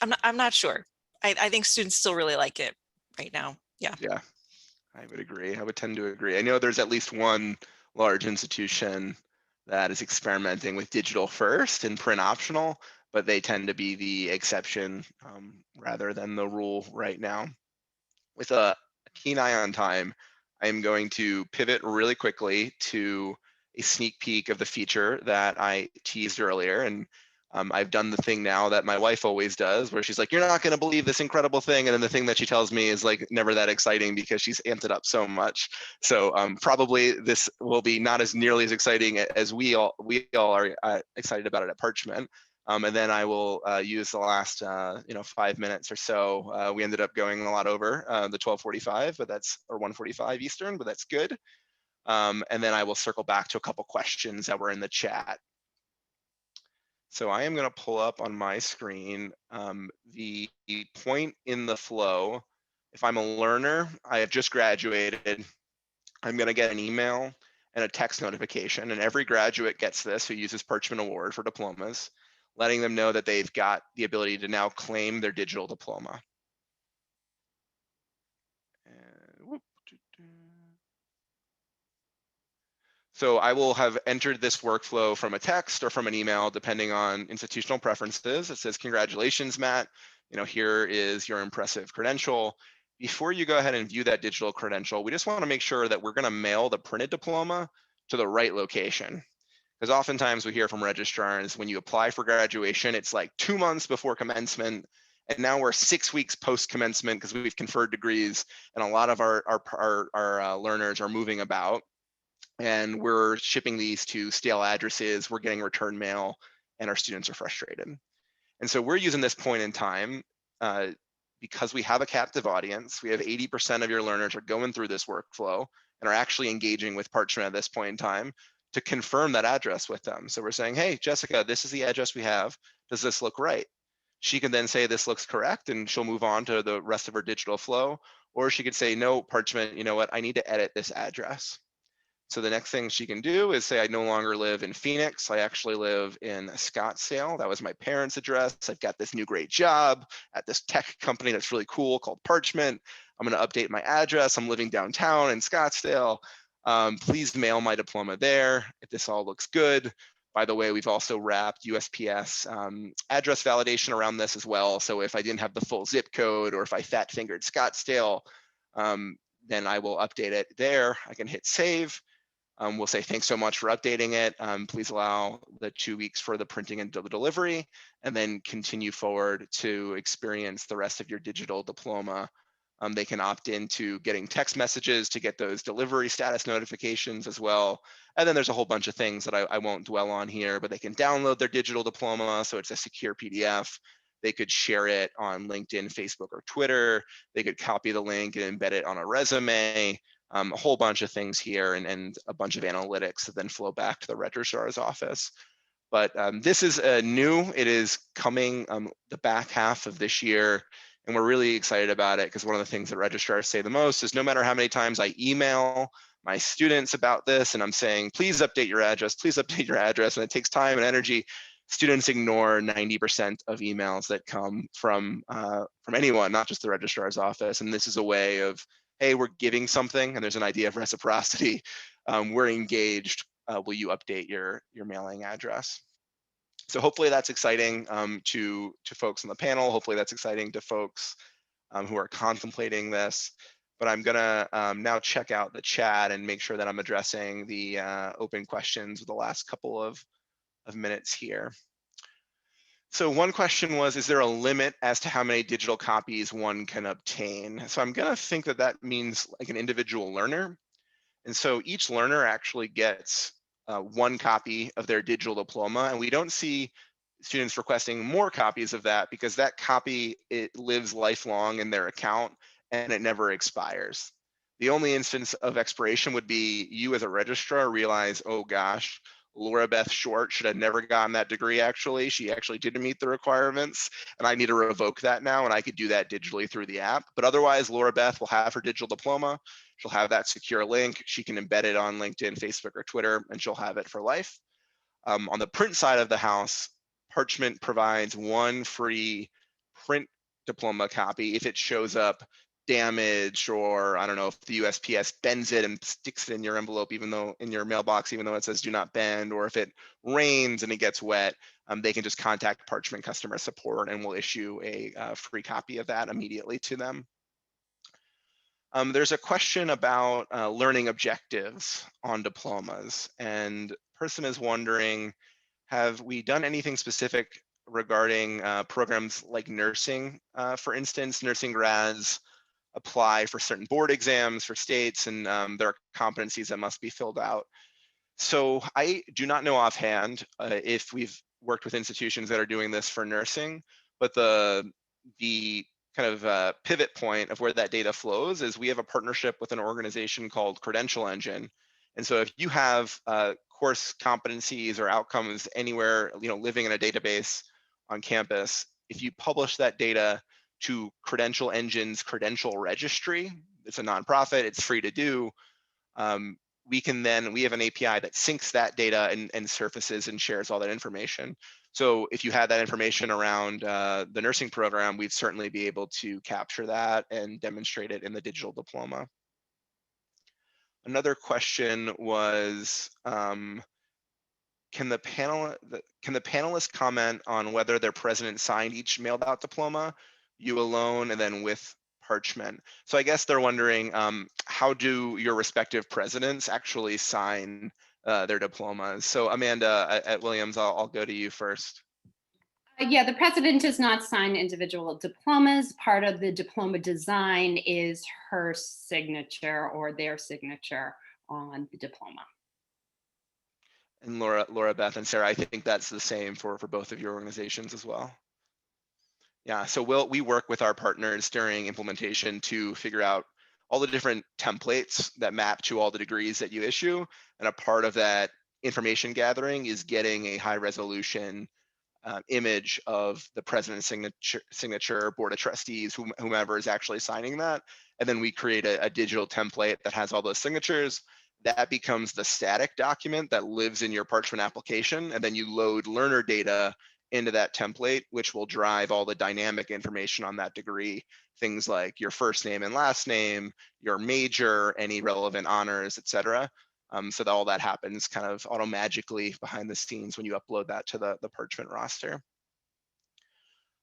I'm not sure. I think students still really like it right now. Yeah. Yeah, I would agree. I would tend to agree. I know there's at least one large institution that is experimenting with digital first and print optional, but they tend to be the exception rather than the rule right now. With a keen eye on time, I am going to pivot really quickly to a sneak peek of the feature that I teased earlier. And I've done the thing now that my wife always does, where she's like, you're not going to believe this incredible thing. And then the thing that she tells me is like never that exciting because she's amped it up so much. So probably this will be not as nearly as exciting as we all are excited about it at Parchment. And then I will use the last 5 minutes or so. We ended up going a lot over the 12:45, but or 1:45 Eastern, but that's good. And then I will circle back to a couple questions that were in the chat. So I am going to pull up on my screen the point in the flow. If I'm a learner, I have just graduated, I'm going to get an email and a text notification, and every graduate gets this who uses Parchment Award for diplomas, letting them know that they've got the ability to now claim their digital diploma. So I will have entered this workflow from a text or from an email, depending on institutional preferences. It says, congratulations, Matt. here is your impressive credential. Before you go ahead and view that digital credential, we just want to make sure that we're going to mail the printed diploma to the right location. Because oftentimes we hear from registrars, when you apply for graduation, it's like 2 months before commencement, and now we're 6 weeks post commencement because we've conferred degrees, and a lot of our learners are moving about, and we're shipping these to stale addresses, we're getting return mail, and our students are frustrated. And so we're using this point in time because we have a captive audience. We have 80% of your learners are going through this workflow and are actually engaging with Parchment at this point in time to confirm that address with them. So we're saying, hey, Jessica, this is the address we have. Does this look right? She can then say this looks correct, and she'll move on to the rest of her digital flow. Or she could say, no, Parchment, you know what? I need to edit this address. So the next thing she can do is say, I no longer live in Phoenix. I actually live in Scottsdale. That was my parents' address. I've got this new great job at this tech company that's really cool called Parchment. I'm going to update my address. I'm living downtown in Scottsdale. Please mail my diploma there if this all looks good. By the way, we've also wrapped USPS address validation around this as well. So if I didn't have the full zip code, or if I fat fingered Scottsdale, then I will update it there. I can hit save. We'll say, thanks so much for updating it. Please allow the 2 weeks for the printing and the delivery, and then continue forward to experience the rest of your digital diploma. They can opt into getting text messages to get those delivery status notifications as well. And then there's a whole bunch of things that I won't dwell on here, but they can download their digital diploma, so it's a secure PDF. They could share it on LinkedIn, Facebook, or Twitter. They could copy the link and embed it on a resume. A whole bunch of things here, and a bunch of analytics that then flow back to the registrar's office. But this is new. It is coming the back half of this year, and we're really excited about it, because one of the things that registrars say the most is, no matter how many times I email my students about this and I'm saying, please update your address, please update your address, and it takes time and energy, students ignore 90% of emails that come from anyone, not just the registrar's office. And this is a way of, hey, we're giving something, and there's an idea of reciprocity. We're engaged. Will you update your mailing address? So hopefully that's exciting to folks on the panel. Hopefully that's exciting to folks who are contemplating this. But I'm gonna now check out the chat and make sure that I'm addressing the open questions with the last couple of minutes here. So one question was, is there a limit as to how many digital copies one can obtain? So I'm gonna think that that means like an individual learner. And so each learner actually gets one copy of their digital diploma, and we don't see students requesting more copies of that, because that copy, it lives lifelong in their account and it never expires. The only instance of expiration would be you as a registrar realize, oh gosh, Laura Beth Short should have never gotten that degree. Actually, she actually didn't meet the requirements, and I need to revoke that now, and I could do that digitally through the app. But otherwise, Laura Beth will have her digital diploma. She'll have that secure link. She can embed it on LinkedIn, Facebook, or Twitter, and she'll have it for life. On the print side of the house, Parchment provides one free print diploma copy if it shows up damaged, or I don't know if the USPS bends it and sticks it in your envelope, even though in your mailbox, even though it says do not bend, or if it rains and it gets wet, they can just contact Parchment customer support and we'll issue a free copy of that immediately to them. There's a question about learning objectives on diplomas, and person is wondering, have we done anything specific regarding programs like nursing? For instance, nursing grads apply for certain board exams for states, and there are competencies that must be filled out. So I do not know offhand if we've worked with institutions that are doing this for nursing, but the kind of pivot point of where that data flows is we have a partnership with an organization called Credential Engine. And so if you have course competencies or outcomes anywhere, living in a database on campus, if you publish that data to Credential Engine's Credential Registry, it's a nonprofit, it's free to do. We have an API that syncs that data and surfaces and shares all that information. So if you had that information around the nursing program, we'd certainly be able to capture that and demonstrate it in the digital diploma. Another question was, can the panelists comment on whether their president signed each mailed out diploma? you alone, and then with Parchment. So I guess they're wondering, how do your respective presidents actually sign their diplomas? So Amanda at Williams, I'll go to you first. Yeah, the president does not sign individual diplomas. Part of the diploma design is her signature or their signature on the diploma. And Laura Beth and Sarah, I think that's the same for both of your organizations as well. Yeah, so we work with our partners during implementation to figure out all the different templates that map to all the degrees that you issue. And a part of that information gathering is getting a high resolution image of the president's signature, board of trustees, whomever is actually signing that. And then we create a digital template that has all those signatures. That becomes the static document that lives in your Parchment application. And then you load learner data into that template, which will drive all the dynamic information on that degree. Things like your first name and last name, your major, any relevant honors, et cetera. So that all that happens kind of auto-magically behind the scenes when you upload that to the Parchment roster.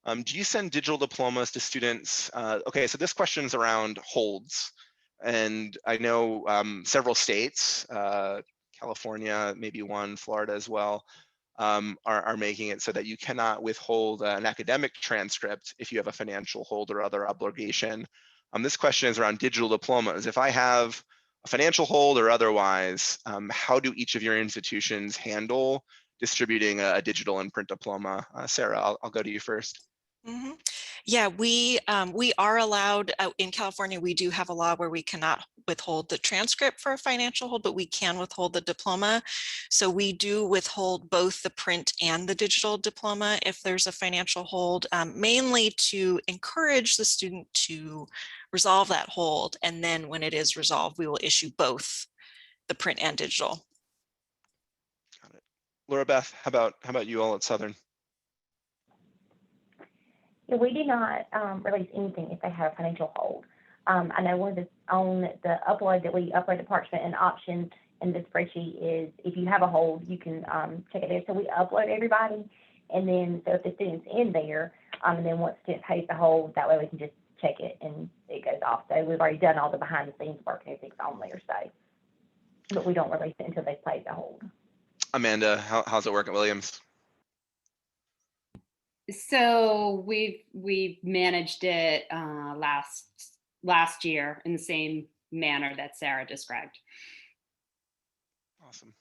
Do you send digital diplomas to students? Okay, so this question is around holds. And I know several states, California, maybe one, Florida as well, are making it so that you cannot withhold an academic transcript if you have a financial hold or other obligation. This question is around digital diplomas. If I have a financial hold or otherwise, how do each of your institutions handle distributing a digital and print diploma? Sarah, I'll go to you first. Mm-hmm. Yeah, we are allowed in California. We do have a law where we cannot withhold the transcript for a financial hold, but we can withhold the diploma. So we do withhold both the print and the digital diploma if there's a financial hold, mainly to encourage the student to resolve that hold. And then when it is resolved, we will issue both the print and digital. Got it. Laura Beth, how about you all at Southern? Yeah, we do not release anything if they have a financial hold. I know one of on the upload that we upload to Parchment, an option in the spreadsheet is if you have a hold, you can check it there. So we upload everybody, and then so if the student's in there, and then once the student pays the hold, that way we can just check it and it goes off. So we've already done all the behind the scenes work and everything's on there. So, but we don't release it until they pay the hold. Amanda, how's it work at Williams? So we've managed it last year in the same manner that Sarah described. Awesome.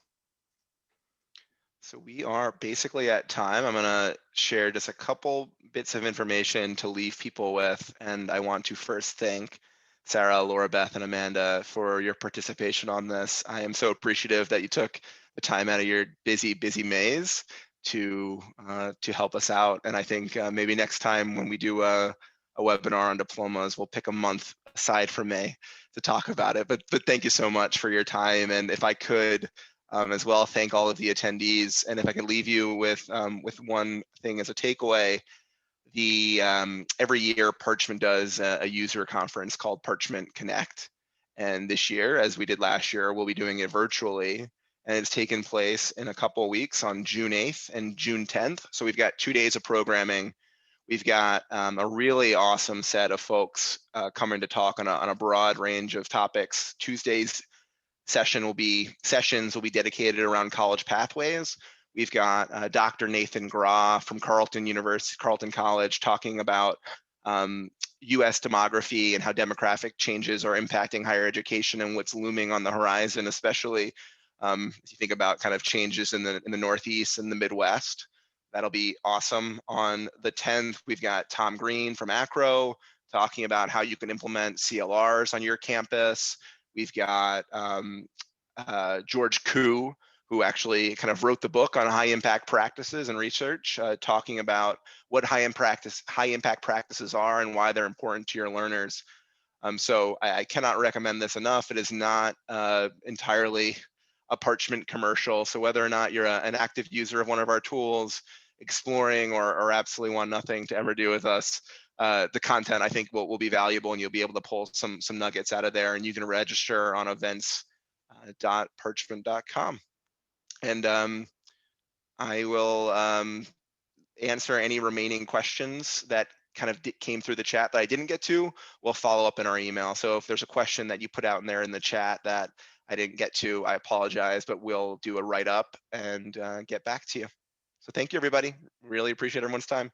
So we are basically at time. I'm gonna share just a couple bits of information to leave people with, and I want to first thank Sarah, Laura Beth, and Amanda for your participation on this. I am so appreciative that you took the time out of your busy Mays to help us out. And I think maybe next time when we do a webinar on diplomas, we'll pick a month aside from May to talk about it. But thank you so much for your time. And if I could as well, thank all of the attendees. And if I could leave you with one thing as a takeaway, every year Parchment does a user conference called Parchment Connect. And this year, as we did last year, we'll be doing it virtually. And it's taken place in a couple of weeks on June 8th and June 10th. So we've got 2 days of programming. We've got a really awesome set of folks coming to talk on a broad range of topics. Tuesday's sessions will be dedicated around college pathways. We've got Dr. Nathan Grah from Carleton College talking about US demography and how demographic changes are impacting higher education and what's looming on the horizon, especially if you think about kind of changes in the Northeast and the Midwest. That'll be awesome. On the 10th, we've got Tom Green from Acro talking about how you can implement CLRs on your campus. We've got George Koo, who actually kind of wrote the book on high impact practices and research, talking about what high impact practices are and why they're important to your learners. So I cannot recommend this enough. It is not entirely a Parchment commercial. So whether or not you're an active user of one of our tools, exploring or absolutely want nothing to ever do with us, the content I think will be valuable, and you'll be able to pull some nuggets out of there, and you can register on events.parchment.com. And I will answer any remaining questions that kind of came through the chat that I didn't get to, we'll follow up in our email. So if there's a question that you put out in there in the chat that I didn't get to, I apologize, but we'll do a write-up and get back to you. So thank you, everybody. Really appreciate everyone's time.